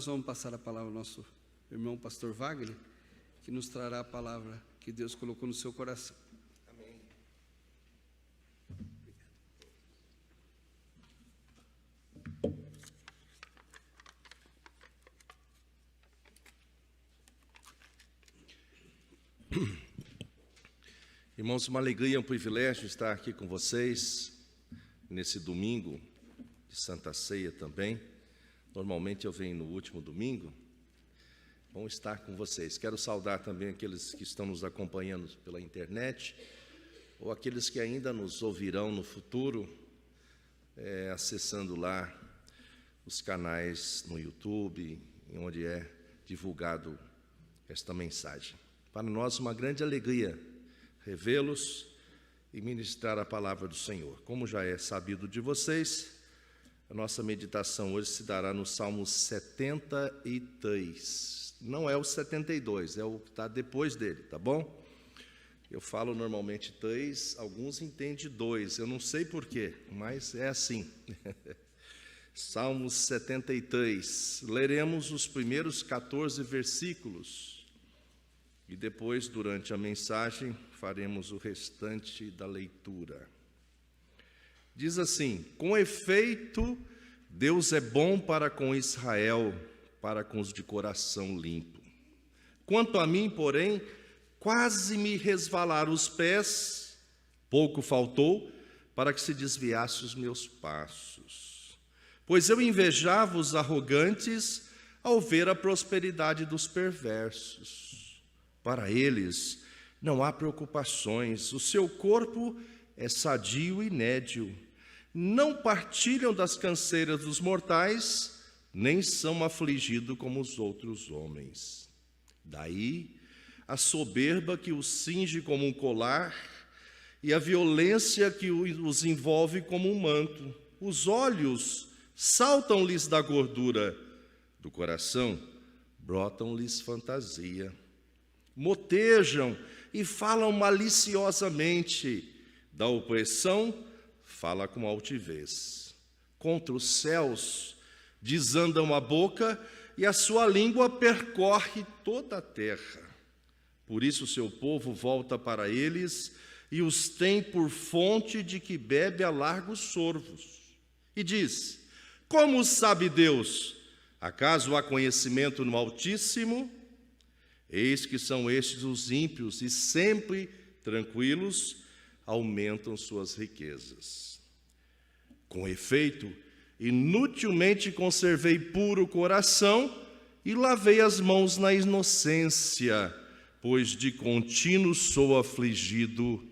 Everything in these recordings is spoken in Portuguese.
nós vamos passar a palavra ao nosso irmão pastor Wagner, que nos trará a palavra que Deus colocou no seu coração. Amém. Irmãos, uma alegria, um privilégio estar aqui com vocês nesse domingo de Santa Ceia também. Normalmente eu venho no último domingo. Bom estar com vocês. Quero saudar também aqueles que estão nos acompanhando pela internet ou aqueles que ainda nos ouvirão no futuro, acessando lá os canais no YouTube, onde é divulgado esta mensagem. Para nós, uma grande alegria revê-los e ministrar a palavra do Senhor. Como já é sabido de vocês, a nossa meditação hoje se dará no Salmo 73. Não é o 72, é o que está depois dele, tá bom? Eu falo normalmente 3, alguns entendem 2, eu não sei porquê, mas é assim. Salmo 73, leremos os primeiros 14 versículos. E depois, durante a mensagem, faremos o restante da leitura. Diz assim: com efeito, Deus é bom para com Israel, para com os de coração limpo. Quanto a mim, porém, quase me resvalaram os pés, pouco faltou para que se desviasse os meus passos. Pois eu invejava os arrogantes ao ver a prosperidade dos perversos. Para eles não há preocupações, o seu corpo é sadio e nédio. Não partilham das canseiras dos mortais, nem são afligidos como os outros homens. Daí a soberba que os cinge como um colar e a violência que os envolve como um manto. Os olhos saltam-lhes da gordura, do coração brotam-lhes fantasia. Motejam e falam maliciosamente, da opressão fala com altivez. Contra os céus desandam a boca e a sua língua percorre toda a terra. Por isso seu povo volta para eles e os tem por fonte de que bebe a largos sorvos. E diz: como sabe Deus? Acaso há conhecimento no Altíssimo? Eis que são estes os ímpios, e sempre tranquilos aumentam suas riquezas. Com efeito, inutilmente conservei puro o coração e lavei as mãos na inocência, pois de contínuo sou afligido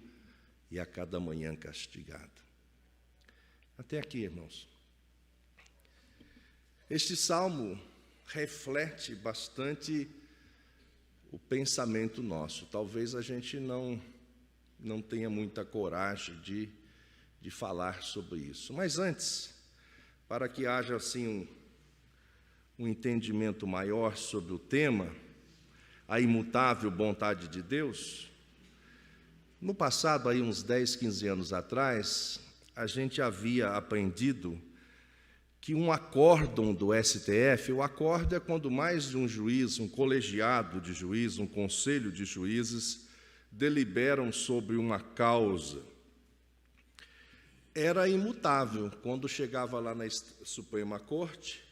e a cada manhã castigado. Até aqui, irmãos. Este salmo reflete bastante o pensamento nosso. Talvez a gente não tenha muita coragem de falar sobre isso. Mas antes, para que haja assim um entendimento maior sobre o tema, a imutável bondade de Deus, no passado, aí uns 10, 15 anos atrás, a gente havia aprendido que um acórdão do STF, o acórdão é quando mais de um juiz, um colegiado de juízes, um conselho de juízes, deliberam sobre uma causa. Era imutável. Quando chegava lá na Suprema Corte,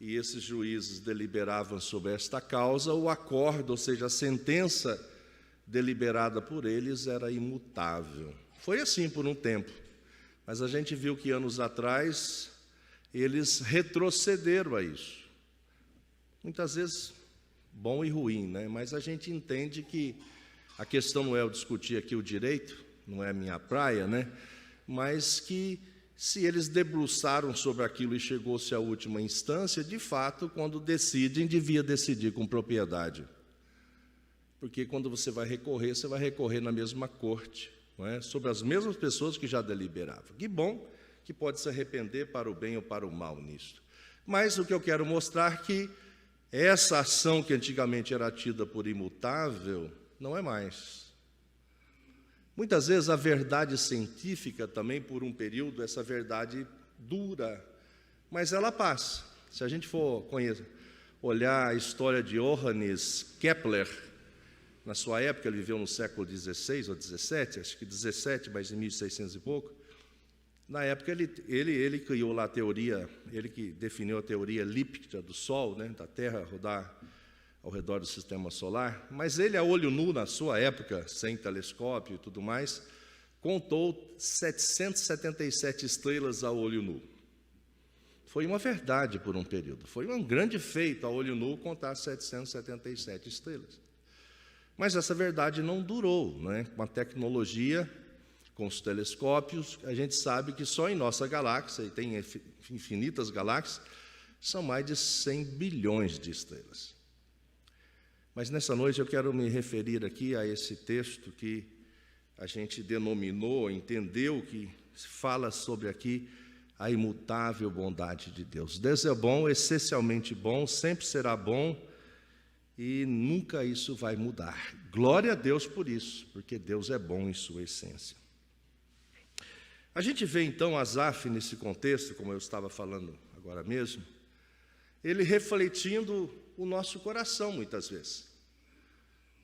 e esses juízes deliberavam sobre esta causa, o acórdão, ou seja, a sentença deliberada por eles era imutável. Foi assim por um tempo, mas a gente viu que anos atrás eles retrocederam a isso. Muitas vezes bom e ruim, né? Mas a gente entende que a questão não é eu discutir aqui o direito, não é a minha praia, né? Mas que se eles debruçaram sobre aquilo e chegou-se à última instância, de fato, quando decidem, devia decidir com propriedade. Porque quando você vai recorrer na mesma corte, não é? Sobre as mesmas pessoas que já deliberavam. Que bom que pode se arrepender para o bem ou para o mal nisso. Mas o que eu quero mostrar é que essa ação que antigamente era tida por imutável, não é mais. Muitas vezes a verdade científica também, por um período, essa verdade dura, mas ela passa. Se a gente for olhar a história de Johannes Kepler, na sua época, ele viveu no século XVI ou XVII, acho que 17, mas em 1600 e pouco. Na época, ele criou lá a teoria, ele que definiu a teoria elíptica do Sol, né, da Terra rodar ao redor do Sistema Solar, mas ele, a olho nu, na sua época, sem telescópio e tudo mais, contou 777 estrelas a olho nu. Foi uma verdade por um período, foi um grande feito a olho nu contar 777 estrelas. Mas essa verdade não durou, né? Com a tecnologia, com os telescópios, a gente sabe que só em nossa galáxia, e tem infinitas galáxias, são mais de 100 bilhões de estrelas. Mas nessa noite eu quero me referir aqui a esse texto que a gente denominou, entendeu, que fala sobre aqui a imutável bondade de Deus. Deus é bom, essencialmente bom, sempre será bom, e nunca isso vai mudar. Glória a Deus por isso, porque Deus é bom em sua essência. A gente vê então Asaf nesse contexto, como eu estava falando agora mesmo, ele refletindo o nosso coração muitas vezes.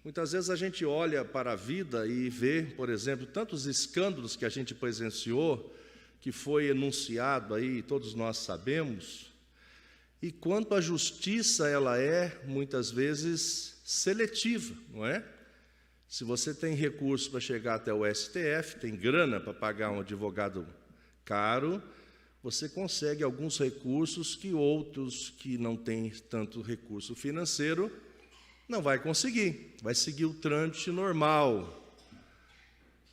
Muitas vezes a gente olha para a vida e vê, por exemplo, tantos escândalos que a gente presenciou, que foi enunciado aí, todos nós sabemos, e quanto a justiça ela é, muitas vezes, seletiva, não é? Se você tem recurso para chegar até o STF, tem grana para pagar um advogado caro, você consegue alguns recursos que outros que não têm tanto recurso financeiro não vai conseguir, vai seguir o trâmite normal.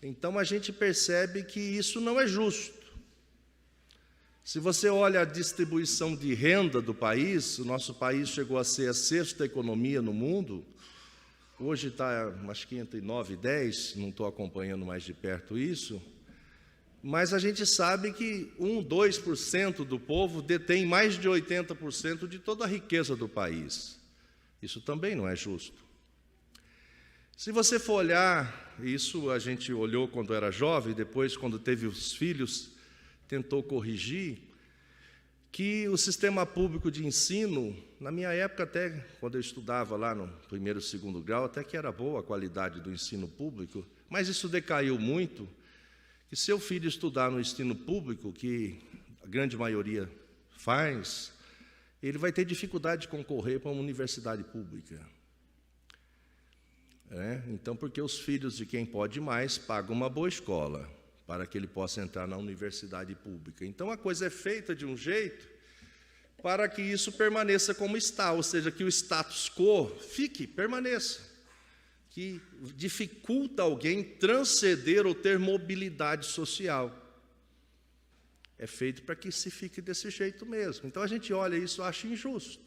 Então a gente percebe que isso não é justo. Se você olha a distribuição de renda do país, o nosso país chegou a ser a 6ª economia no mundo, hoje está, acho que entre 9 e 10, não estou acompanhando mais de perto isso, mas a gente sabe que 2% do povo detém mais de 80% de toda a riqueza do país. Isso também não é justo. Se você for olhar, isso a gente olhou quando era jovem, depois quando teve os filhos, tentou corrigir, que o sistema público de ensino, na minha época até, quando eu estudava lá no 1º e 2º grau, até que era boa a qualidade do ensino público, mas isso decaiu muito, que seu filho estudar no ensino público, que a grande maioria faz, ele vai ter dificuldade de concorrer para uma universidade pública. Então, porque os filhos de quem pode mais pagam uma boa escola, para que ele possa entrar na universidade pública. Então, a coisa é feita de um jeito para que isso permaneça como está, ou seja, que o status quo permaneça, que dificulta alguém transcender ou ter mobilidade social. É feito para que se fique desse jeito mesmo. Então, a gente olha isso e acha injusto.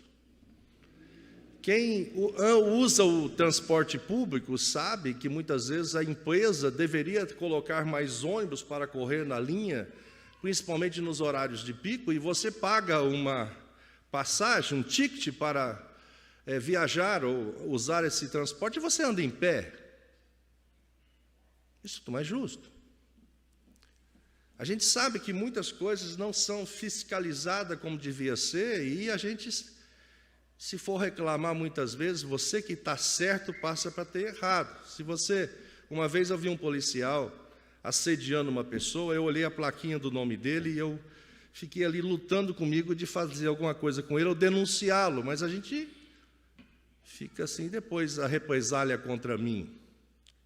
Quem usa o transporte público sabe que muitas vezes a empresa deveria colocar mais ônibus para correr na linha, principalmente nos horários de pico, e você paga uma passagem, um ticket para viajar ou usar esse transporte, e você anda em pé. Isso não é justo. A gente sabe que muitas coisas não são fiscalizadas como devia ser, e a gente, se for reclamar muitas vezes, você que está certo passa para ter errado. Uma vez eu vi um policial assediando uma pessoa, eu olhei a plaquinha do nome dele e eu fiquei ali lutando comigo de fazer alguma coisa com ele ou denunciá-lo, mas a gente fica assim, depois a represália contra mim.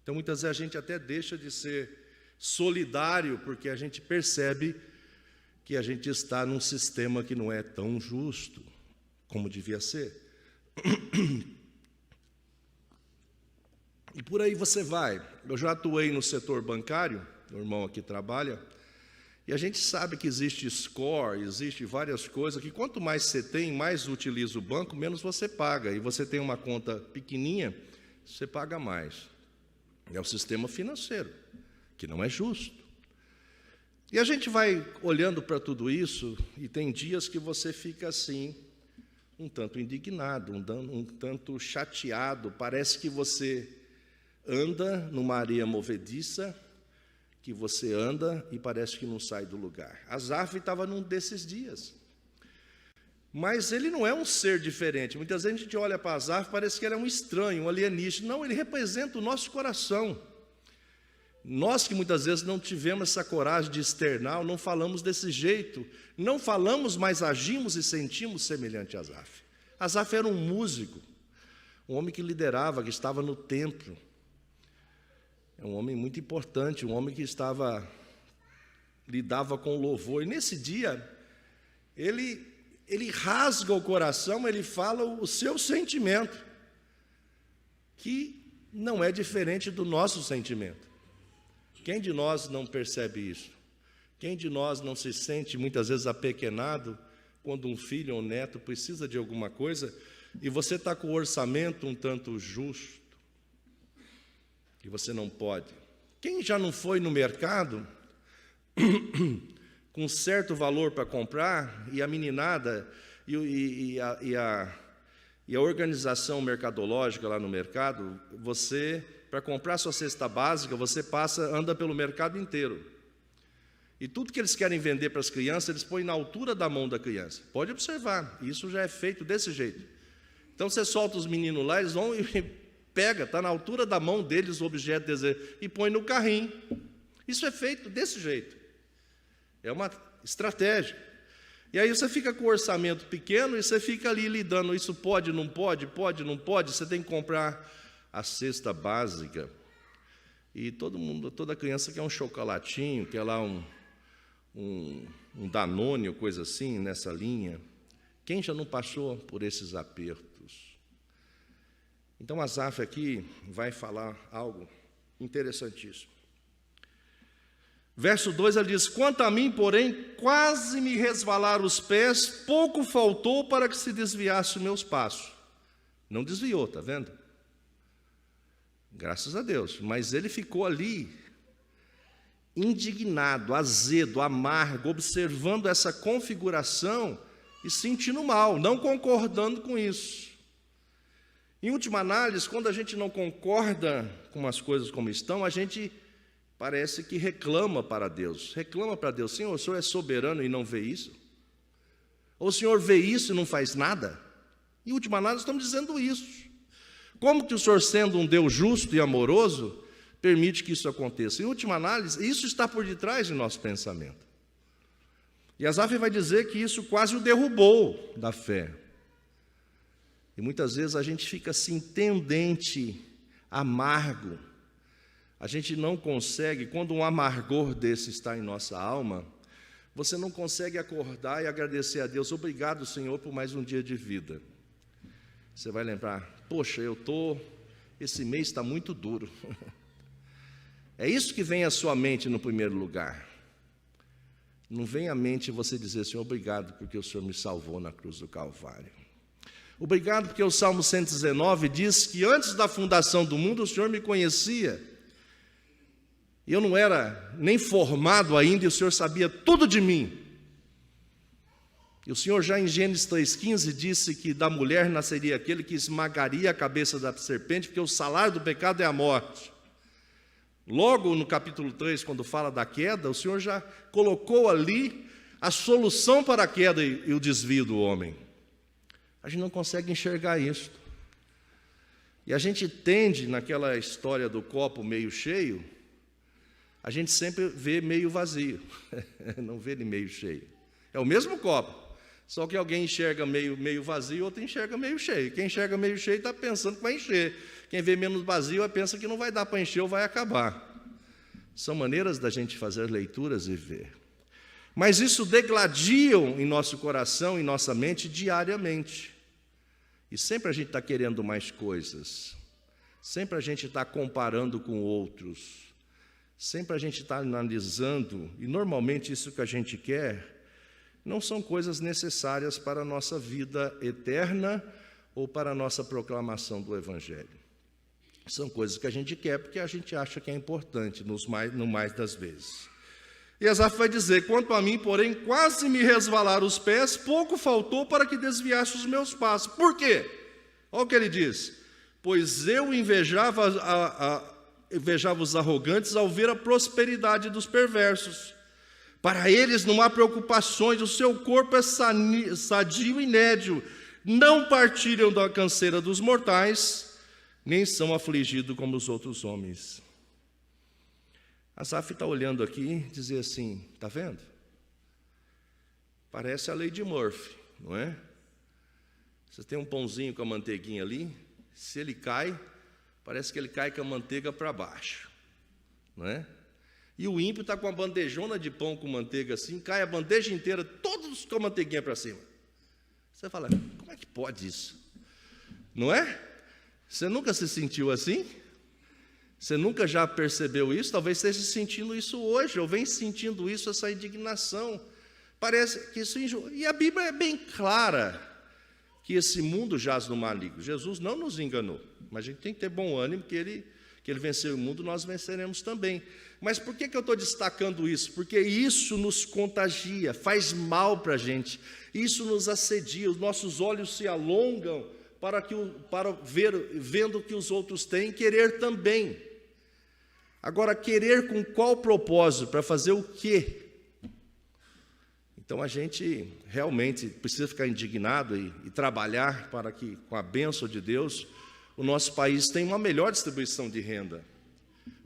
Então, muitas vezes a gente até deixa de ser solidário, porque a gente percebe que a gente está num sistema que não é tão justo como devia ser. E por aí você vai. Eu já atuei no setor bancário, meu irmão aqui trabalha, e a gente sabe que existe score, existe várias coisas, que quanto mais você tem, mais utiliza o banco, menos você paga. E você tem uma conta pequenininha, você paga mais. É o sistema financeiro, que não é justo. E a gente vai olhando para tudo isso, e tem dias que você fica assim, um tanto indignado, um tanto chateado, parece que você anda numa areia movediça, que você anda e parece que não sai do lugar. Asaf estava num desses dias. Mas ele não é um ser diferente. Muitas vezes a gente olha para Asaf, parece que ele é um estranho, um alienígena. Não, ele representa o nosso coração. Nós que muitas vezes não tivemos essa coragem de externar, não falamos desse jeito, não falamos, mas agimos e sentimos semelhante a Asaf. Asaf era um músico, um homem que liderava, que estava no templo. É um homem muito importante, um homem que lidava com louvor. E nesse dia, ele rasga o coração, ele fala o seu sentimento, que não é diferente do nosso sentimento. Quem de nós não percebe isso? Quem de nós não se sente muitas vezes apequenado quando um filho ou um neto precisa de alguma coisa e você está com o orçamento um tanto justo e você não pode? Quem já não foi no mercado com certo valor para comprar e a meninada e a organização mercadológica lá no mercado, você, para comprar sua cesta básica, você anda pelo mercado inteiro. E tudo que eles querem vender para as crianças, eles põem na altura da mão da criança. Pode observar, isso já é feito desse jeito. Então você solta os meninos lá, eles vão e pega, está na altura da mão deles o objeto de desejo, e põe no carrinho. Isso é feito desse jeito. É uma estratégia. E aí você fica com o orçamento pequeno e você fica ali lidando, isso pode, não pode, não pode, você tem que comprar a cesta básica. E toda criança quer um chocolatinho, quer lá um Danone ou coisa assim, nessa linha. Quem já não passou por esses apertos? Então, Asaf aqui vai falar algo interessantíssimo. Verso 2, ele diz: quanto a mim, porém, quase me resvalaram os pés, pouco faltou para que se desviasse os meus passos. Não desviou, está vendo? Graças a Deus. Mas ele ficou ali, indignado, azedo, amargo, observando essa configuração e sentindo mal, não concordando com isso. Em última análise, quando a gente não concorda com as coisas como estão, a gente parece que reclama para Deus. Reclama para Deus: Senhor, o Senhor é soberano e não vê isso? Ou o Senhor vê isso e não faz nada? Em última análise, estamos dizendo isso. Como que o Senhor, sendo um Deus justo e amoroso, permite que isso aconteça? Em última análise, isso está por detrás do nosso pensamento. E Asaf vai dizer que isso quase o derrubou da fé. E muitas vezes a gente fica assim, tendente, amargo. A gente não consegue, quando um amargor desse está em nossa alma, você não consegue acordar e agradecer a Deus: obrigado, Senhor, por mais um dia de vida. Você vai lembrar: poxa, esse mês está muito duro. É isso que vem à sua mente no primeiro lugar. Não vem à mente você dizer: Senhor, obrigado porque o Senhor me salvou na cruz do Calvário. Obrigado porque o Salmo 119 diz que antes da fundação do mundo o Senhor me conhecia. Eu não era nem formado ainda e o Senhor sabia tudo de mim. E o Senhor já em Gênesis 3,15 disse que da mulher nasceria aquele que esmagaria a cabeça da serpente, porque o salário do pecado é a morte. Logo no capítulo 3, quando fala da queda, o Senhor já colocou ali a solução para a queda e o desvio do homem. A gente não consegue enxergar isso. E a gente tende, naquela história do copo meio cheio, a gente sempre vê meio vazio, não vê ele meio cheio. É o mesmo copo, só que alguém enxerga meio vazio, outro enxerga meio cheio. Quem enxerga meio cheio está pensando que vai encher. Quem vê menos vazio pensa que não vai dar para encher ou vai acabar. São maneiras da gente fazer leituras e ver. Mas isso degladiam em nosso coração, em nossa mente, diariamente. E sempre a gente está querendo mais coisas. Sempre a gente está comparando com outros. Sempre a gente está analisando, e normalmente isso que a gente quer não são coisas necessárias para a nossa vida eterna ou para a nossa proclamação do Evangelho. São coisas que a gente quer porque a gente acha que é importante, no mais das vezes. E Asaf vai dizer: quanto a mim, porém, quase me resvalaram os pés, pouco faltou para que desviasse os meus passos. Por quê? Olha o que ele diz: pois eu invejava os arrogantes ao ver a prosperidade dos perversos, Para eles não há preocupações, o seu corpo é sadio e nédio, não partilham da canseira dos mortais, nem são afligidos como os outros homens. Asaf está olhando aqui e dizer assim, está vendo? Parece a lei de Murphy, não é? Você tem um pãozinho com a manteiguinha ali, se ele cai, parece que ele cai com a manteiga para baixo, não é? E o ímpio está com uma bandejona de pão com manteiga assim, cai a bandeja inteira, todos com a manteiguinha para cima. Você fala, como é que pode isso? Não é? Você nunca se sentiu assim? Você nunca já percebeu isso? Talvez esteja sentindo isso hoje, ou vem sentindo isso, essa indignação. Parece que isso... E a Bíblia é bem clara que esse mundo jaz no maligno. Jesus não nos enganou, mas a gente tem que ter bom ânimo, que ele venceu o mundo, nós venceremos também. Mas por que eu estou destacando isso? Porque isso nos contagia, faz mal para a gente, isso nos assedia, os nossos olhos se alongam para ver, vendo o que os outros têm, querer também. Agora, querer com qual propósito? Para fazer o quê? Então, a gente realmente precisa ficar indignado e trabalhar para que, com a bênção de Deus, o nosso país tenha uma melhor distribuição de renda,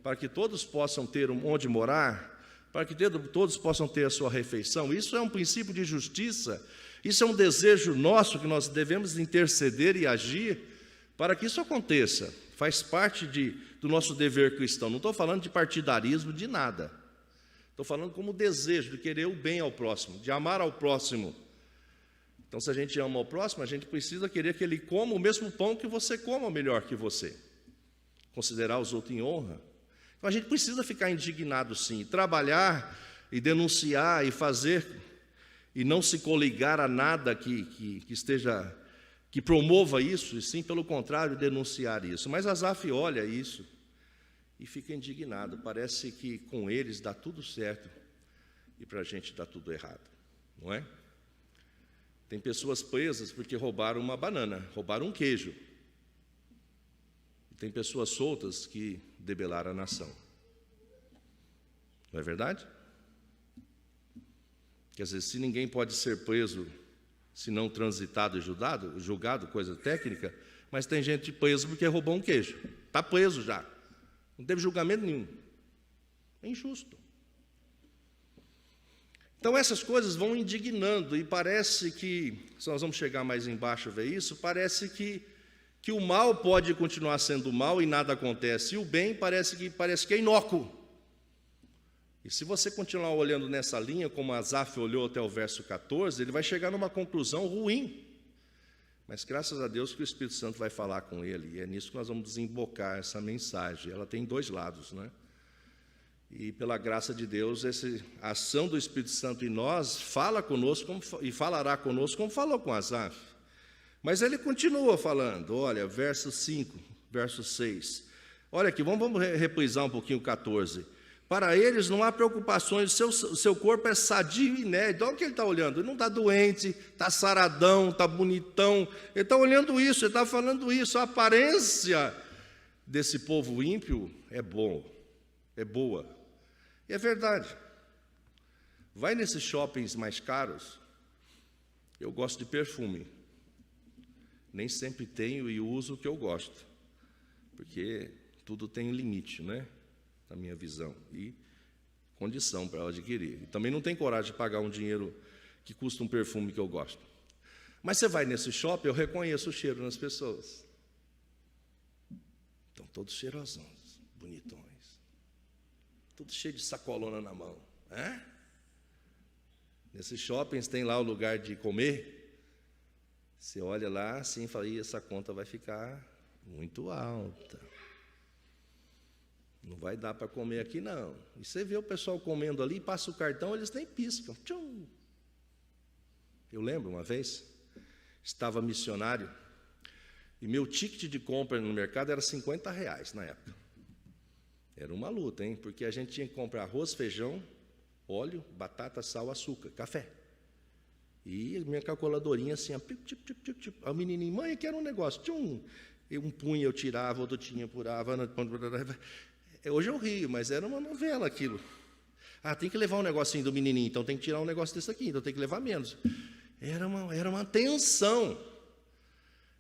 para que todos possam ter onde morar, para que todos possam ter a sua refeição. Isso é um princípio de justiça, isso é um desejo nosso que nós devemos interceder e agir para que isso aconteça. Faz parte do nosso dever cristão. Não estou falando de partidarismo, de nada. Estou falando como desejo de querer o bem ao próximo, de amar ao próximo. Então, se a gente ama ao próximo, a gente precisa querer que ele coma o mesmo pão que você coma melhor que você. Considerar os outros em honra. Então, a gente precisa ficar indignado, sim, trabalhar e denunciar e fazer, e não se coligar a nada que promova isso, e sim, pelo contrário, denunciar isso. Mas Asaf olha isso e fica indignado. Parece que com eles dá tudo certo e para a gente dá tudo errado, não é? Tem pessoas presas porque roubaram uma banana, roubaram um queijo. Tem pessoas soltas que debelaram a nação. Não é verdade? Quer dizer, se ninguém pode ser preso, se não transitado e julgado, coisa técnica, mas tem gente preso porque roubou um queijo. Está preso já. Não teve julgamento nenhum. É injusto. Então, essas coisas vão indignando, e parece que, se nós vamos chegar mais embaixo a ver isso, parece que o mal pode continuar sendo mal e nada acontece, e o bem parece que é inócuo. E se você continuar olhando nessa linha, como Asaf olhou até o verso 14, ele vai chegar numa conclusão ruim. Mas graças a Deus que o Espírito Santo vai falar com ele, e é nisso que nós vamos desembocar essa mensagem. Ela tem dois lados, né? E pela graça de Deus, a ação do Espírito Santo em nós fala conosco e falará conosco como falou com Asaf. Mas ele continua falando, olha, verso 5, verso 6. Olha aqui, vamos reprisar um pouquinho o 14. Para eles não há preocupações, o seu corpo é sadio e nédio. Olha o que ele está olhando, ele não está doente, está saradão, está bonitão. Ele está olhando isso, ele está falando isso. A aparência desse povo ímpio é boa. E é verdade. Vai nesses shoppings mais caros, eu gosto de perfume. Nem sempre tenho e uso o que eu gosto, porque tudo tem limite, né? Na minha visão, e condição para adquirir. E também não tem coragem de pagar um dinheiro que custa um perfume que eu gosto. Mas você vai nesse shopping, eu reconheço o cheiro nas pessoas. Estão todos cheirosões, bonitões. Tudo cheio de sacolona na mão. Nesses shoppings tem lá o lugar de comer. Você olha lá assim e fala, essa conta vai ficar muito alta. Não vai dar para comer aqui, não. E você vê o pessoal comendo ali, passa o cartão, eles nem piscam. Tchum. Eu lembro uma vez, estava missionário, e meu ticket de compra no mercado era R$50 na época. Era uma luta, hein? Porque a gente tinha que comprar arroz, feijão, óleo, batata, sal, açúcar, café. E a minha calculadorinha assim, a menininha, mãe, que era um negócio. Tchum. Um punho eu tirava, outro tinha, purava. Hoje eu rio, mas era uma novela aquilo. Ah, tem que levar um negocinho do menininho, então tem que tirar um negócio desse aqui, então tem que levar menos. Era uma tensão.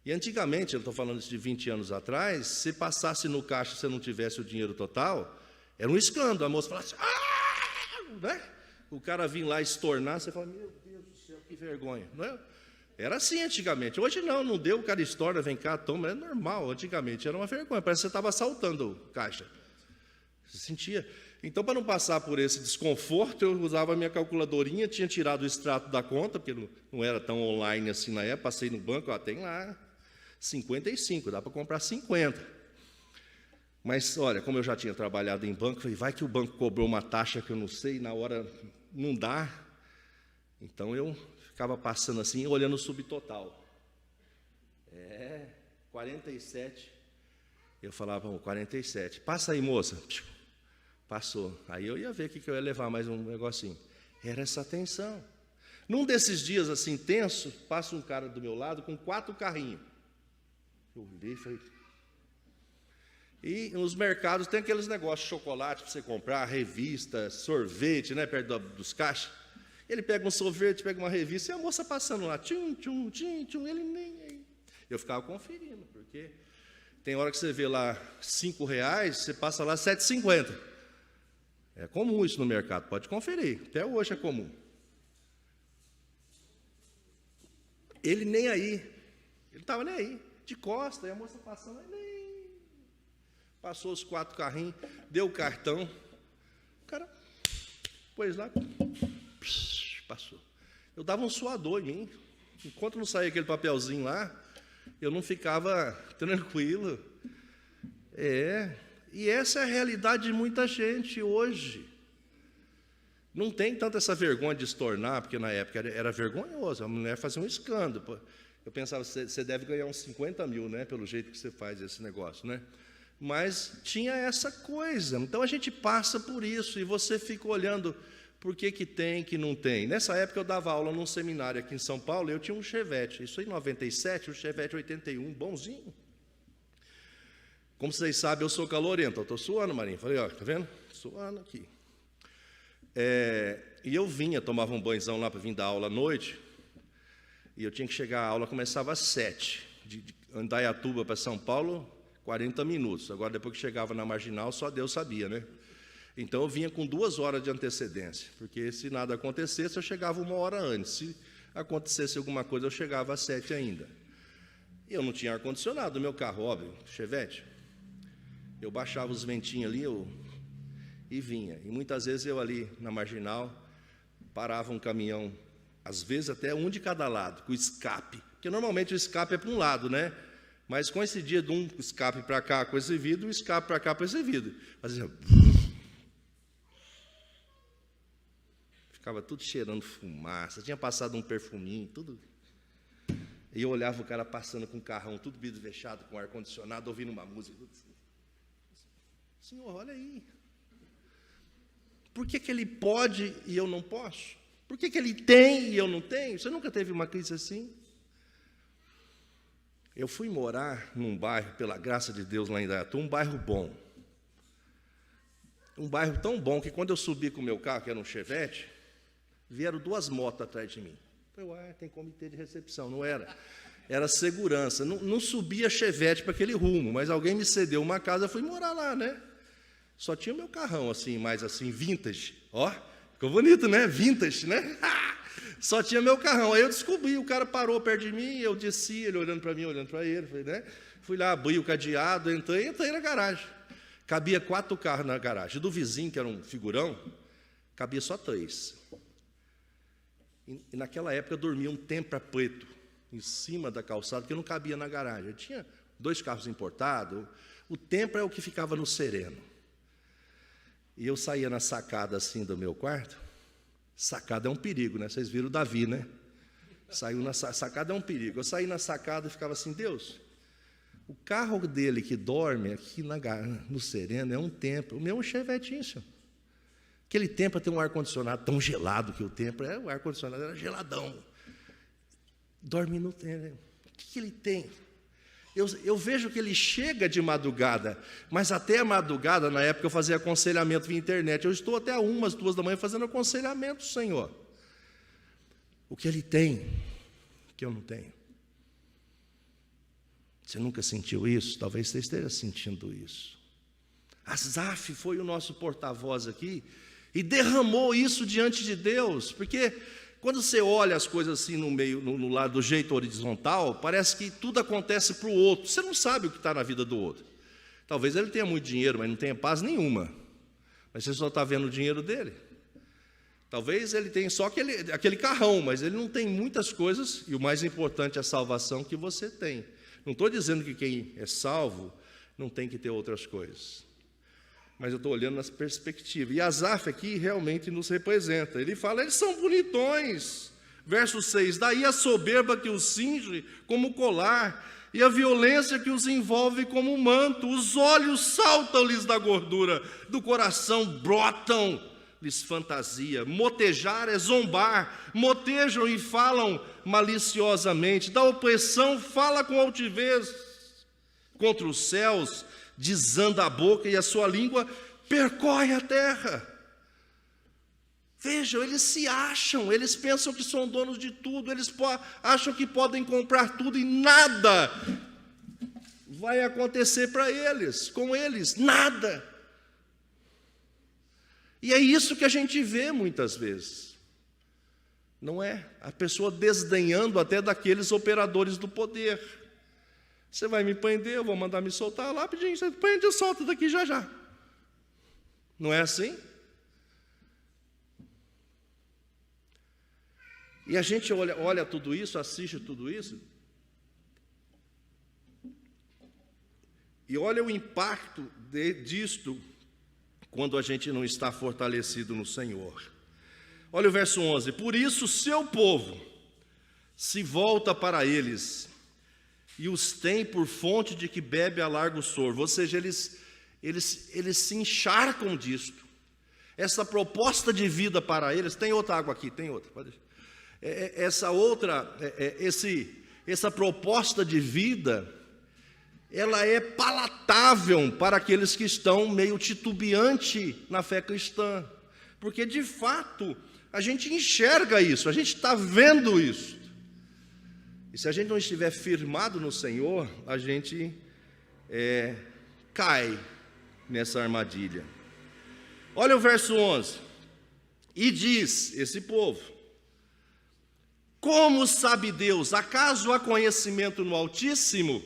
E antigamente, eu estou falando isso de 20 anos atrás, se passasse no caixa e você não tivesse o dinheiro total, era um escândalo. A moça falasse, né? O cara vinha lá estornar, você fala, meu Deus do céu, que vergonha. Não é? Era assim antigamente. Hoje não deu, o cara estorna, vem cá, toma, é normal. Antigamente era uma vergonha, parece que você estava assaltando o caixa. Você sentia. Então, para não passar por esse desconforto, eu usava a minha calculadorinha, tinha tirado o extrato da conta, porque não era tão online assim na época, passei no banco, tem lá 55, dá para comprar 50. Mas, olha, como eu já tinha trabalhado em banco, falei, vai que o banco cobrou uma taxa que eu não sei, na hora não dá. Então, eu ficava passando assim, olhando o subtotal. 47. Eu falava, 47. Passa aí, moça. Passou. Aí eu ia ver o que eu ia levar mais um negocinho. Era essa tensão. Num desses dias assim tenso, passa um cara do meu lado com 4 carrinhos. Eu olhei e falei... E nos mercados tem aqueles negócios de chocolate para você comprar, revista, sorvete, né, perto dos caixas. Ele pega um sorvete, pega uma revista, e a moça passando lá, tchum, tchum, tchum, tchum, ele nem aí. Eu ficava conferindo, porque tem hora que você vê lá R$5, você passa lá R$7,50. É comum isso no mercado, pode conferir, até hoje é comum. Ele nem aí, ele estava nem aí, de costa, e a moça passando, ele nem. Passou os 4 carrinhos, deu o cartão, o cara pôs lá, passou. Eu dava um suador em mim, enquanto não saía aquele papelzinho lá, eu não ficava tranquilo. E essa é a realidade de muita gente hoje. Não tem tanto essa vergonha de estornar, porque na época era vergonhoso, a mulher fazia um escândalo. Eu pensava, você deve ganhar uns 50 mil, né, pelo jeito que você faz esse negócio, né? Mas tinha essa coisa. Então a gente passa por isso, e você fica olhando por que tem, que não tem. Nessa época eu dava aula num seminário aqui em São Paulo, e eu tinha um Chevette. Isso em 97, o Chevette 81, bonzinho. Como vocês sabem, eu sou calorento. Eu estou suando, Marinho. Falei, ó, tá vendo? Suando aqui. E eu tomava um banhozão lá para vir dar aula à noite, e eu tinha que chegar, a aula começava às 7, de Indaiatuba para São Paulo, 40 minutos. Agora, depois que chegava na Marginal, só Deus sabia, né? Então, eu vinha com 2 horas de antecedência, porque se nada acontecesse, eu chegava 1 hora antes. Se acontecesse alguma coisa, eu chegava às 7 ainda. Eu não tinha ar-condicionado no meu carro, óbvio, Chevette. Eu baixava os ventinhos ali, e vinha. E muitas vezes eu ali na Marginal, parava um caminhão, às vezes até um de cada lado, com escape. Porque normalmente o escape é para um lado, né? Mas coincidia de um escape para cá com esse vidro, um escape para cá com esse vidro. Fazia... Ficava tudo cheirando fumaça, tinha passado um perfuminho, tudo. E eu olhava o cara passando com o carrão, tudo vidro fechado, com ar-condicionado, ouvindo uma música. Senhor, olha aí. Por que ele pode e eu não posso? Por que ele tem e eu não tenho? Você nunca teve uma crise assim? Eu fui morar num bairro, pela graça de Deus, lá em Indaiatuba, um bairro bom. Um bairro tão bom que quando eu subi com o meu carro, que era um Chevette, vieram 2 motos atrás de mim. Eu falei, tem comitê de recepção. Não era. Era segurança. Não subia Chevette para aquele rumo, mas alguém me cedeu uma casa, eu fui morar lá, né? Só tinha o meu carrão, assim, mais assim, vintage. Ó, ficou bonito, né? Vintage, né? Só tinha meu carrão. Aí eu descobri, o cara parou perto de mim, eu desci, ele olhando para mim, olhando para ele. Falei, né? Fui lá, abri o cadeado, entrei na garagem. Cabia 4 carros na garagem. Do vizinho, que era um figurão, cabia só 3. E naquela época eu dormia um Tempra preto, em cima da calçada, que não cabia na garagem. Eu tinha 2 carros importados. O Tempra é o que ficava no sereno. E eu saía na sacada assim do meu quarto. Sacada é um perigo, né? Vocês viram o Davi, né? Saiu na sacada é um perigo. Eu saí na sacada e ficava assim, Deus, o carro dele que dorme aqui no sereno é um Tempra. O meu é um Chevetinho, senhor. Aquele Tempra tem um ar-condicionado tão gelado que o Tempra, o ar-condicionado era geladão. Dorme no Tempra. O que ele tem? Eu vejo que ele chega de madrugada, mas até a madrugada, na época eu fazia aconselhamento via internet, eu estou até 1, 2 da manhã fazendo aconselhamento, Senhor. O que ele tem, que eu não tenho. Você nunca sentiu isso? Talvez você esteja sentindo isso. Asaf foi o nosso porta-voz aqui e derramou isso diante de Deus, porque quando você olha as coisas assim no lado do jeito horizontal, parece que tudo acontece para o outro. Você não sabe o que está na vida do outro. Talvez ele tenha muito dinheiro, mas não tenha paz nenhuma. Mas você só está vendo o dinheiro dele. Talvez ele tenha só aquele carrão, mas ele não tem muitas coisas, e o mais importante é a salvação que você tem. Não estou dizendo que quem é salvo não tem que ter outras coisas. Mas eu estou olhando nas perspectivas. E Asaf aqui realmente nos representa. Ele fala, eles são bonitões. Verso 6, daí a soberba que os cinge como colar, e a violência que os envolve como manto. Os olhos saltam-lhes da gordura, do coração brotam-lhes fantasia. Motejar é zombar, motejam e falam maliciosamente. Da opressão fala com altivez. Contra os céus desanda a boca e a sua língua percorre a terra. Vejam, eles se acham, eles pensam que são donos de tudo, eles acham que podem comprar tudo e nada vai acontecer para eles, com eles, nada. E é isso que a gente vê muitas vezes, não é? A pessoa desdenhando até daqueles operadores do poder. Você vai me prender, eu vou mandar me soltar lá, rapidinho, você prende e solta daqui já já. Não é assim? E a gente olha tudo isso, assiste tudo isso, e olha o impacto disto quando a gente não está fortalecido no Senhor. Olha o verso 11. Por isso seu povo se volta para eles e os tem por fonte de que bebe a largo sorvo. Ou seja, eles se encharcam disto. Essa proposta de vida para eles, tem outra água aqui, tem outra, pode deixar. Essa proposta de vida, ela é palatável para aqueles que estão meio titubeante na fé cristã, porque de fato a gente enxerga isso, a gente está vendo isso, e se a gente não estiver firmado no Senhor, a gente cai nessa armadilha. Olha o verso 11, e diz esse povo: como sabe Deus? Acaso há conhecimento no Altíssimo?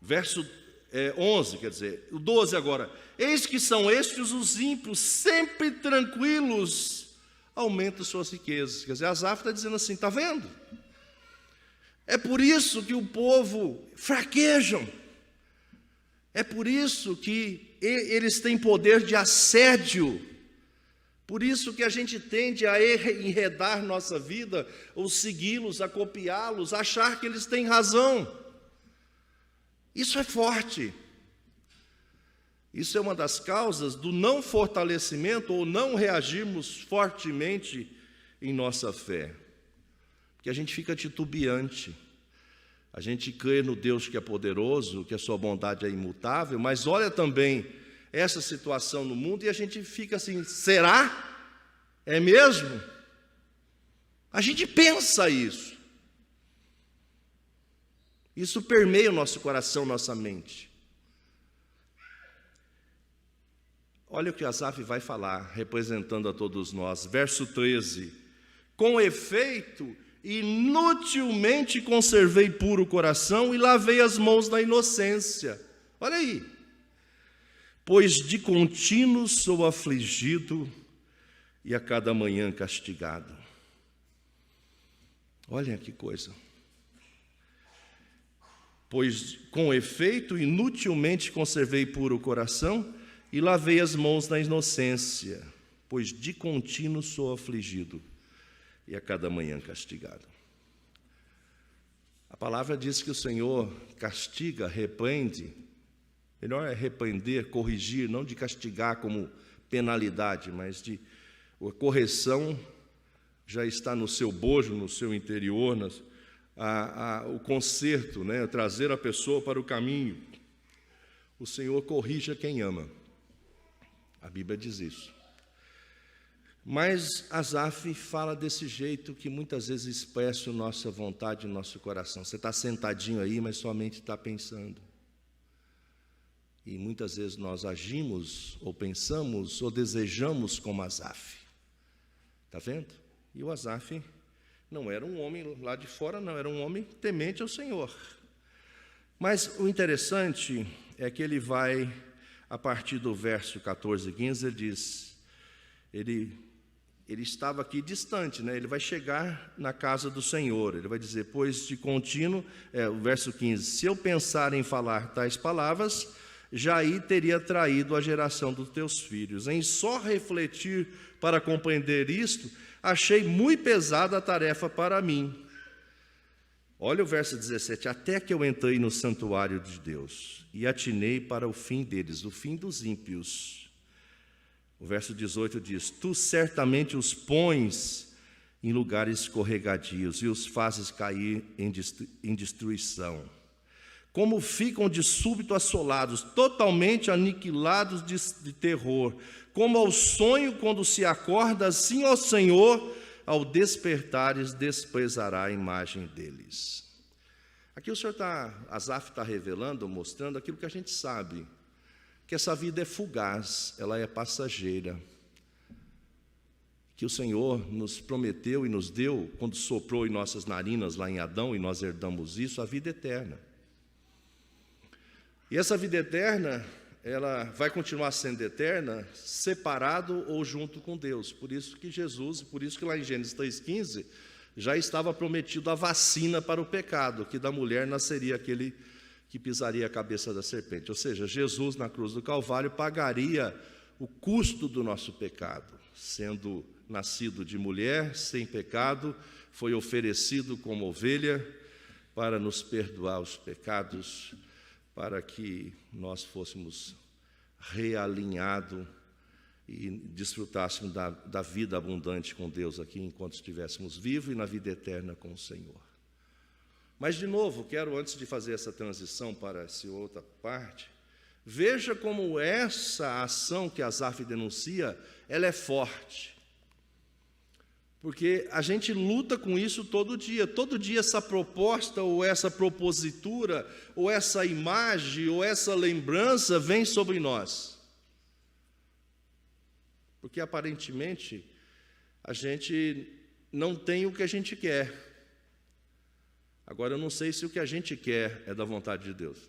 Verso 11, quer dizer, o 12 agora. Eis que são estes os ímpios, sempre tranquilos, aumentam suas riquezas. Quer dizer, Asaf está dizendo assim, está vendo? É por isso que o povo fraquejam. É por isso que eles têm poder de assédio. Por isso que a gente tende a enredar nossa vida, ou segui-los, a copiá-los, achar que eles têm razão. Isso é forte. Isso é uma das causas do não fortalecimento ou não reagirmos fortemente em nossa fé. Porque a gente fica titubeante. A gente crê no Deus que é poderoso, que a sua bondade é imutável, mas olha também essa situação no mundo e a gente fica assim, será? É mesmo? A gente pensa isso. Isso permeia o nosso coração, nossa mente. Olha o que Asaf vai falar, representando a todos nós. Verso 13. Com efeito, inutilmente conservei puro o coração e lavei as mãos na inocência. Olha aí. Pois de contínuo sou afligido e a cada manhã castigado. Olha que coisa. Pois com efeito inutilmente conservei puro o coração e lavei as mãos na inocência, pois de contínuo sou afligido e a cada manhã castigado. A palavra diz que o Senhor castiga, repreende. Melhor é repreender, corrigir, não de castigar como penalidade, mas de a correção já está no seu bojo, no seu interior, o conserto, né? Trazer a pessoa para o caminho. O Senhor corrige a quem ama. A Bíblia diz isso. Mas Asaf fala desse jeito que muitas vezes expressa a nossa vontade e nosso coração. Você está sentadinho aí, mas sua mente está pensando. E muitas vezes nós agimos, ou pensamos, ou desejamos como Asaf. Está vendo? E o Asaf não era um homem lá de fora, não, era um homem temente ao Senhor. Mas o interessante é que ele vai, a partir do verso 14 e 15, ele diz, ele estava aqui distante, né? Ele vai chegar na casa do Senhor, ele vai dizer, pois de contínuo, o verso 15, se eu pensar em falar tais palavras, já aí teria traído a geração dos teus filhos. Em só refletir para compreender isto, achei muito pesada a tarefa para mim. Olha o verso 17, até que eu entrei no santuário de Deus e atinei para o fim deles, o fim dos ímpios. O verso 18 diz, tu certamente os pões em lugares escorregadios e os fazes cair em destruição. Como ficam de súbito assolados, totalmente aniquilados de terror, como ao sonho quando se acorda, assim ao Senhor, ao despertares, desprezará a imagem deles. Aqui o Senhor Asaf está revelando, mostrando aquilo que a gente sabe, que essa vida é fugaz, ela é passageira, que o Senhor nos prometeu e nos deu, quando soprou em nossas narinas lá em Adão, e nós herdamos isso, a vida eterna. E essa vida eterna, ela vai continuar sendo eterna, separado ou junto com Deus. Por isso que Jesus, por isso que lá em Gênesis 3,15, já estava prometido a vacina para o pecado, que da mulher nasceria aquele que pisaria a cabeça da serpente. Ou seja, Jesus na cruz do Calvário pagaria o custo do nosso pecado. Sendo nascido de mulher, sem pecado, foi oferecido como ovelha para nos perdoar os pecados, para que nós fôssemos realinhados e desfrutássemos da vida abundante com Deus aqui, enquanto estivéssemos vivos, e na vida eterna com o Senhor. Mas, de novo, quero, antes de fazer essa transição para essa outra parte, veja como essa ação que Asaf denuncia, ela é forte. Porque a gente luta com isso todo dia essa proposta, ou essa propositura, ou essa imagem, ou essa lembrança vem sobre nós. Porque aparentemente a gente não tem o que a gente quer. Agora eu não sei se o que a gente quer é da vontade de Deus.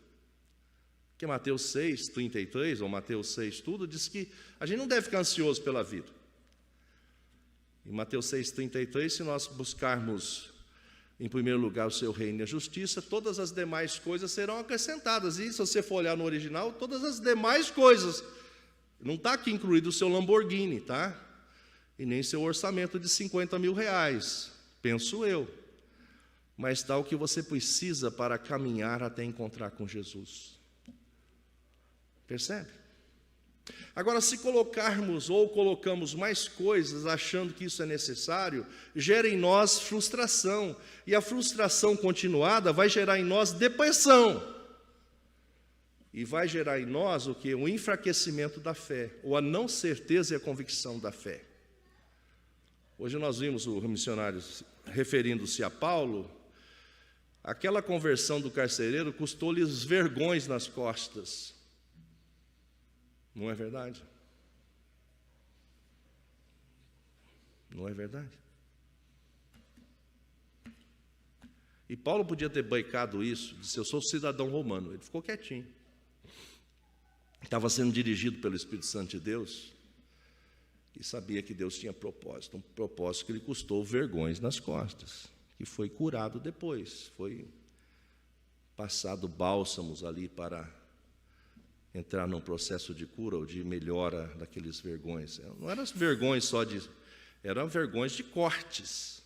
Porque Mateus 6:33, ou Mateus 6, tudo, diz que a gente não deve ficar ansioso pela vida. Em Mateus 6:33, se nós buscarmos em primeiro lugar o seu reino e a justiça, todas as demais coisas serão acrescentadas. E se você for olhar no original, todas as demais coisas, não está aqui incluído o seu Lamborghini, tá? E nem seu orçamento de 50 mil reais, penso eu. Mas está o que você precisa para caminhar até encontrar com Jesus. Percebe? Agora, se colocarmos ou colocamos mais coisas achando que isso é necessário, gera em nós frustração. E a frustração continuada vai gerar em nós depressão. E vai gerar em nós o quê? O enfraquecimento da fé, ou a não certeza e a convicção da fé. Hoje nós vimos o missionário referindo-se a Paulo, aquela conversão do carcereiro custou-lhe os vergões nas costas. Não é verdade? Não é verdade? E Paulo podia ter baicado isso, disse, eu sou cidadão romano. Ele ficou quietinho. Estava sendo dirigido pelo Espírito Santo de Deus e sabia que Deus tinha propósito, um propósito que lhe custou vergões nas costas, que foi curado depois, foi passado bálsamos ali para entrar num processo de cura ou de melhora daqueles vergões. Não eram vergões só eram vergões de cortes.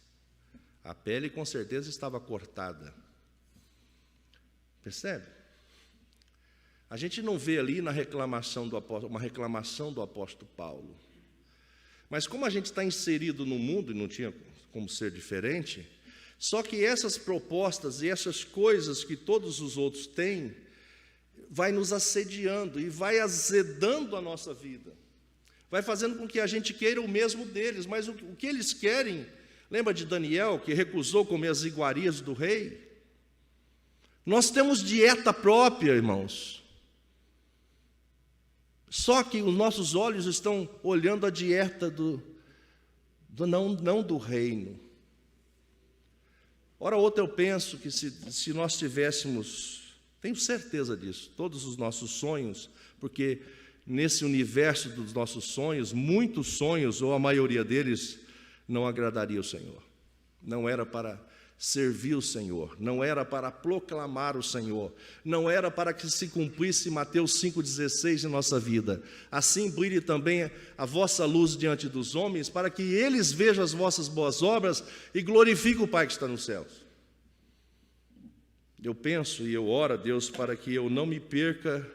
A pele com certeza estava cortada. Percebe? A gente não vê ali na reclamação do apóstolo, uma reclamação do apóstolo Paulo. Mas como a gente está inserido no mundo, e não tinha como ser diferente, Só que essas propostas e essas coisas que todos os outros têm, vai nos assediando e vai azedando a nossa vida. Vai fazendo com que a gente queira o mesmo deles, mas o que eles querem, lembra de Daniel, que recusou comer as iguarias do rei? Nós temos dieta própria, irmãos. Só que os nossos olhos estão olhando a dieta não do reino. Ora outra eu penso que se nós tivéssemos, tenho certeza disso, todos os nossos sonhos, porque nesse universo dos nossos sonhos, muitos sonhos, ou a maioria deles, não agradaria o Senhor. Não era para servir o Senhor, não era para proclamar o Senhor, não era para que se cumprisse Mateus 5,16 em nossa vida. Assim brilhe também a vossa luz diante dos homens, para que eles vejam as vossas boas obras e glorifiquem o Pai que está nos céus. Eu penso e eu oro a Deus para que eu não me perca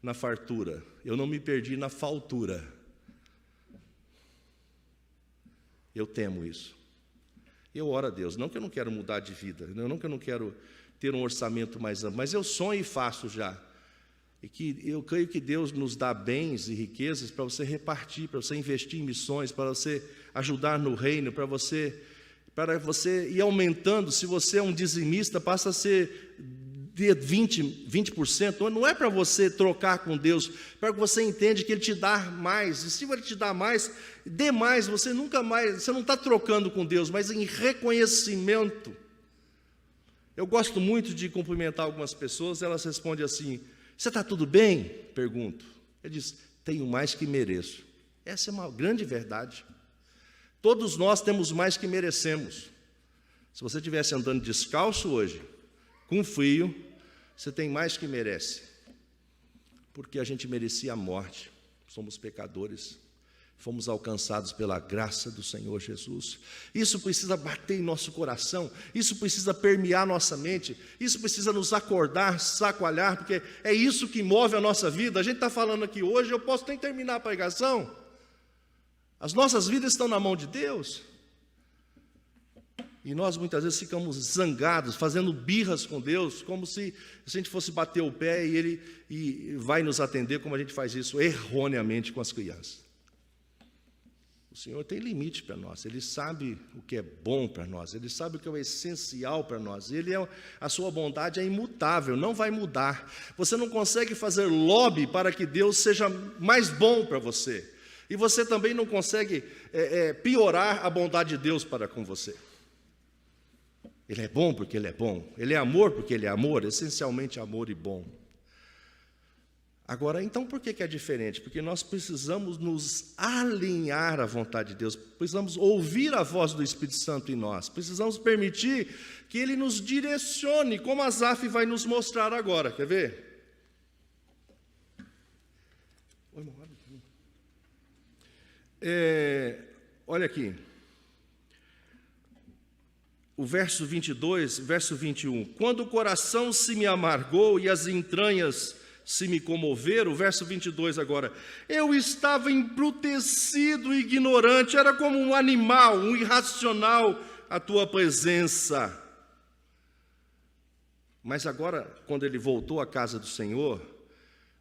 na fartura, eu não me perdi na faltura. Eu temo isso. Eu oro a Deus, não que eu não quero mudar de vida, não que eu não quero ter um orçamento mais amplo, mas eu sonho e faço já. E que eu creio que Deus nos dá bens e riquezas para você repartir, para você investir em missões, para você ajudar no reino, para você ir aumentando. Se você é um dizimista, passa a ser de 20%, não é para você trocar com Deus, para que você entenda que Ele te dá mais, e se Ele te dá mais, dê mais, você nunca mais, você não está trocando com Deus, mas em reconhecimento. Eu gosto muito de cumprimentar algumas pessoas, elas respondem assim: você está tudo bem? Pergunto. Ele diz: tenho mais que mereço. Essa é uma grande verdade. Todos nós temos mais que merecemos. Se você estivesse andando descalço hoje, com frio, você tem mais que merece, porque a gente merecia a morte, somos pecadores, fomos alcançados pela graça do Senhor Jesus. Isso precisa bater em nosso coração, isso precisa permear nossa mente, isso precisa nos acordar, sacoalhar, porque é isso que move a nossa vida. A gente está falando aqui hoje, eu posso nem terminar a pregação, as nossas vidas estão na mão de Deus. E nós muitas vezes ficamos zangados, fazendo birras com Deus, como se a gente fosse bater o pé e Ele vai nos atender, como a gente faz isso erroneamente com as crianças. O Senhor tem limite para nós, Ele sabe o que é bom para nós, Ele sabe o que é o essencial para nós, a sua bondade é imutável, não vai mudar. Você não consegue fazer lobby para que Deus seja mais bom para você, e você também não consegue piorar a bondade de Deus para com você. Ele é bom porque Ele é bom, Ele é amor porque Ele é amor, essencialmente amor e bom. Agora, então por que é diferente? Porque nós precisamos nos alinhar à vontade de Deus, precisamos ouvir a voz do Espírito Santo em nós, precisamos permitir que Ele nos direcione, como Asaf vai nos mostrar agora. Quer ver? Olha aqui. O verso 22, verso 21. Quando o coração se me amargou e as entranhas se me comoveram, o verso 22 agora. Eu estava embrutecido e ignorante, era como um animal, um irracional à tua presença. Mas agora, quando ele voltou à casa do Senhor,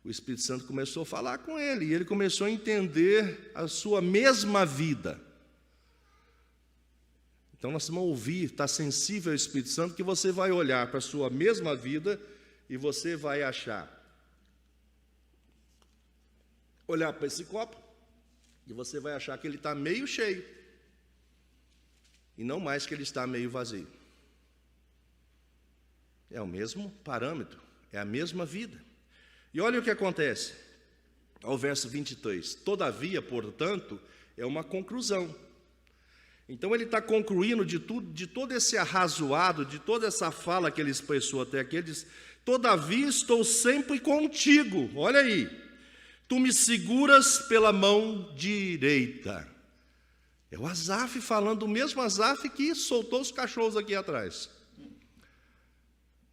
o Espírito Santo começou a falar com ele, e ele começou a entender a sua mesma vida. Então nós vamos ouvir, estar sensível ao Espírito Santo, que você vai olhar para a sua mesma vida e você vai olhar para esse copo e você vai achar que ele está meio cheio e não mais que ele está meio vazio. É o mesmo parâmetro, é a mesma vida. E olha o que acontece, ao verso 23. Todavia, portanto, é uma conclusão. Então ele está concluindo de todo esse arrazoado, de toda essa fala que ele expressou até aqui. Ele diz: todavia estou sempre contigo. Olha aí, tu me seguras pela mão direita. É o Asaf falando, o mesmo Asaf que soltou os cachorros aqui atrás.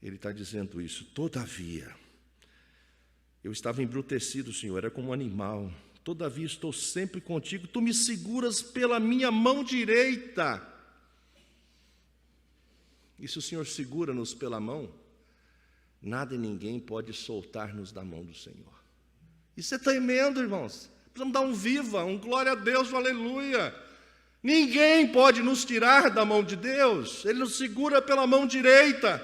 Ele está dizendo isso. Todavia, eu estava embrutecido, Senhor, era como um animal. Todavia estou sempre contigo, tu me seguras pela minha mão direita. E se o Senhor segura-nos pela mão, nada e ninguém pode soltar-nos da mão do Senhor. Isso é tremendo, irmãos. Precisamos dar um viva, um glória a Deus, um aleluia. Ninguém pode nos tirar da mão de Deus. Ele nos segura pela mão direita.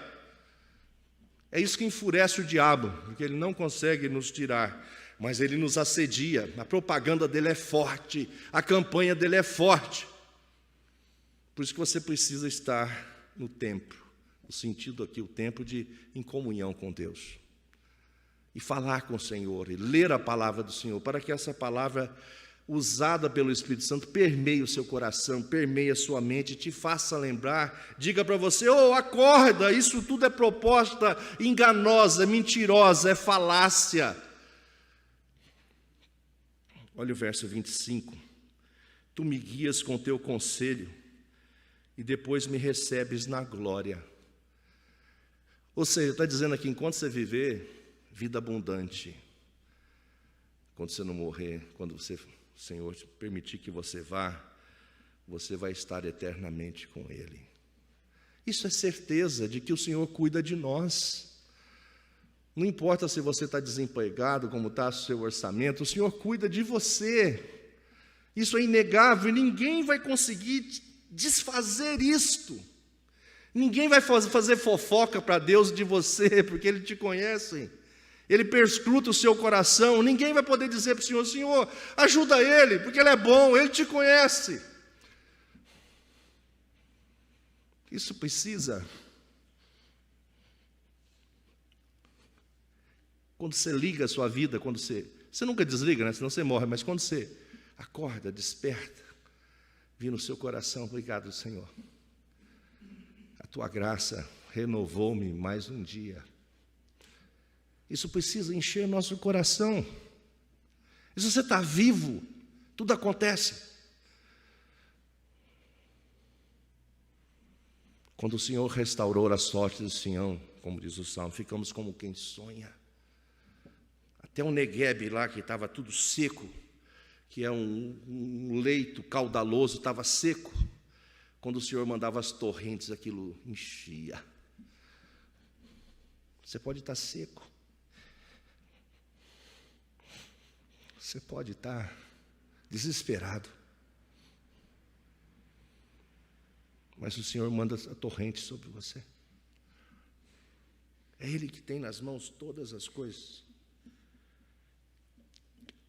É isso que enfurece o diabo, porque ele não consegue nos tirar, mas ele nos assedia. A propaganda dele é forte, a campanha dele é forte. Por isso que você precisa estar no templo, no sentido aqui, o templo em comunhão com Deus. E falar com o Senhor, e ler a palavra do Senhor, para que essa palavra usada pelo Espírito Santo permeie o seu coração, permeie a sua mente, te faça lembrar, diga para você, acorda, isso tudo é proposta enganosa, mentirosa, é falácia. Olha o verso 25. Tu me guias com teu conselho, e depois me recebes na glória. Ou seja, está dizendo aqui, enquanto você viver, vida abundante. Quando você não morrer, quando o Senhor permitir que você vá, você vai estar eternamente com Ele. Isso é certeza de que o Senhor cuida de nós. Não importa se você está desempregado, como está o seu orçamento, o Senhor cuida de você. Isso é inegável, ninguém vai conseguir desfazer isto. Ninguém vai fazer fofoca para Deus de você, porque Ele te conhece. Ele perscruta o seu coração. Ninguém vai poder dizer para o Senhor, Senhor, ajuda Ele, porque Ele é bom, Ele te conhece. Isso precisa. Quando você liga a sua vida, quando você nunca desliga, né? Senão você morre, mas quando você acorda, desperta, vi no seu coração, obrigado, Senhor. A tua graça renovou-me mais um dia. Isso precisa encher nosso coração. E se você está vivo, tudo acontece. Quando o Senhor restaurou a sorte de Sião, como diz o Salmo, ficamos como quem sonha. Até o Negueb lá, que estava tudo seco, que é um leito caudaloso, estava seco. Quando o Senhor mandava as torrentes, aquilo enchia. Você pode estar seco. Você pode estar desesperado. Mas o Senhor manda a torrente sobre você. É Ele que tem nas mãos todas as coisas.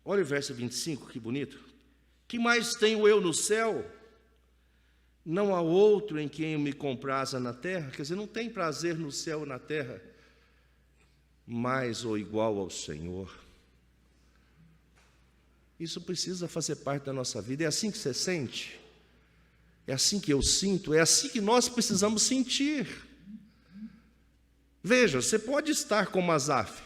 Olha o verso 25, que bonito. Que mais tenho eu no céu? Não há outro em quem eu me compraza na terra. Quer dizer, não tem prazer no céu ou na terra mais ou igual ao Senhor. Isso precisa fazer parte da nossa vida. É assim que você sente? É assim que eu sinto? É assim que nós precisamos sentir. Veja, você pode estar como Asaf.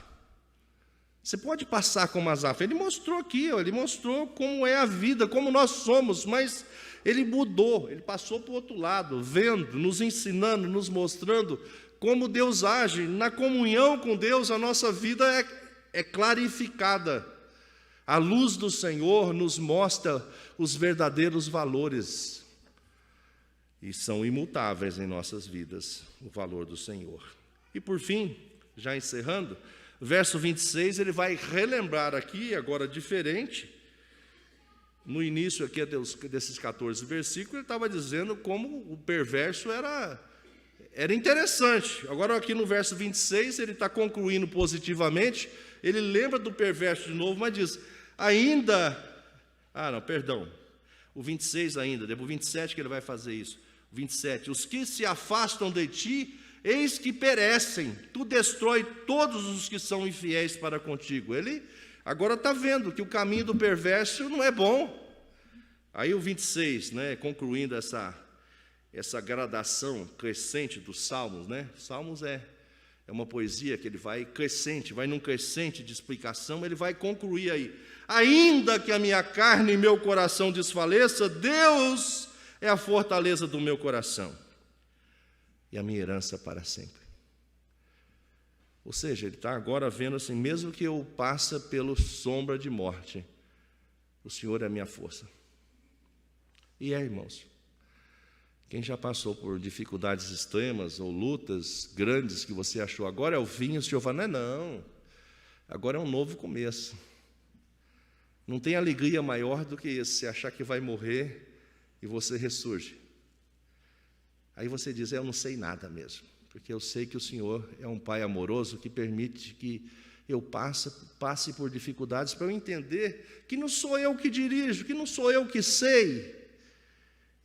Você pode passar como Asaf. Ele mostrou aqui, ele mostrou como é a vida, como nós somos, mas ele mudou, ele passou para o outro lado, vendo, nos ensinando, nos mostrando como Deus age. Na comunhão com Deus, a nossa vida é clarificada. A luz do Senhor nos mostra os verdadeiros valores. E são imutáveis em nossas vidas, o valor do Senhor. E por fim, já encerrando, verso 26, ele vai relembrar aqui, agora diferente. No início aqui desses 14 versículos, ele estava dizendo como o perverso era interessante. Agora aqui no verso 26, ele está concluindo positivamente. Ele lembra do perverso de novo, mas diz, o 26 ainda, depois o 27 que ele vai fazer isso. 27, os que se afastam de ti, eis que perecem, tu destrói todos os que são infiéis para contigo. Ele agora está vendo que o caminho do perverso não é bom. Aí o 26, concluindo essa gradação crescente dos Salmos, Salmos é uma poesia que ele vai crescente, vai num crescente de explicação, ele vai concluir aí. Ainda que a minha carne e meu coração desfaleça, Deus é a fortaleza do meu coração e a minha herança para sempre. Ou seja, ele está agora vendo assim, mesmo que eu passe pela sombra de morte, o Senhor é a minha força. E irmãos, Quem já passou por dificuldades extremas ou lutas grandes que você achou, agora é o fim, o Senhor fala, não, agora é um novo começo. Não tem alegria maior do que esse, achar que vai morrer e você ressurge. Aí você diz, eu não sei nada mesmo, porque eu sei que o Senhor é um Pai amoroso que permite que eu passe por dificuldades para eu entender que não sou eu que dirijo, que não sou eu que sei.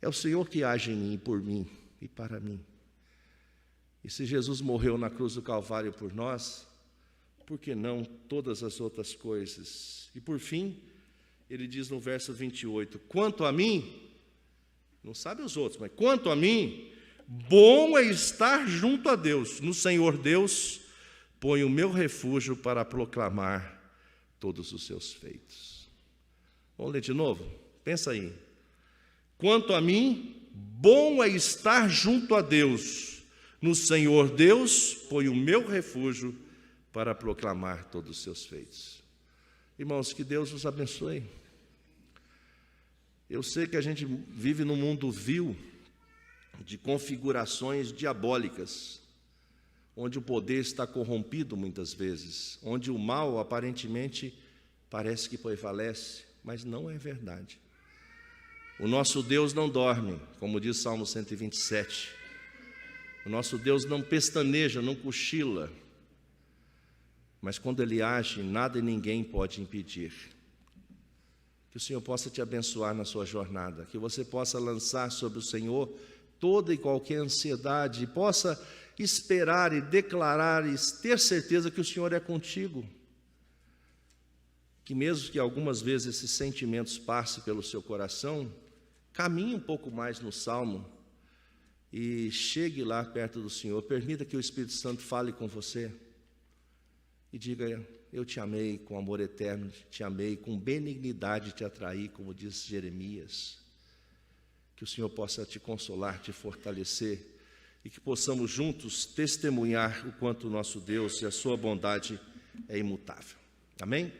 É o Senhor que age em mim, por mim e para mim. E se Jesus morreu na cruz do Calvário por nós, por que não todas as outras coisas? E por fim, ele diz no verso 28, quanto a mim, não sabe os outros, mas quanto a mim, bom é estar junto a Deus. No Senhor Deus, ponho o meu refúgio para proclamar todos os seus feitos. Vamos ler de novo? Pensa aí. Quanto a mim, bom é estar junto a Deus. No Senhor Deus, ponho o meu refúgio para proclamar todos os seus feitos. Irmãos, que Deus nos abençoe. Eu sei que a gente vive num mundo vil de configurações diabólicas, onde o poder está corrompido muitas vezes, onde o mal aparentemente parece que prevalece, mas não é verdade. O nosso Deus não dorme, como diz Salmo 127. O nosso Deus não pestaneja, não cochila. Mas quando Ele age, nada e ninguém pode impedir. Que o Senhor possa te abençoar na sua jornada, que você possa lançar sobre o Senhor toda e qualquer ansiedade, e possa esperar e declarar e ter certeza que o Senhor é contigo. Que mesmo que algumas vezes esses sentimentos passem pelo seu coração, caminhe um pouco mais no Salmo e chegue lá perto do Senhor. Permita que o Espírito Santo fale com você e diga, eu te amei com amor eterno, te amei com benignidade, te atraí, como diz Jeremias. Que o Senhor possa te consolar, te fortalecer e que possamos juntos testemunhar o quanto o nosso Deus e a sua bondade é imutável. Amém?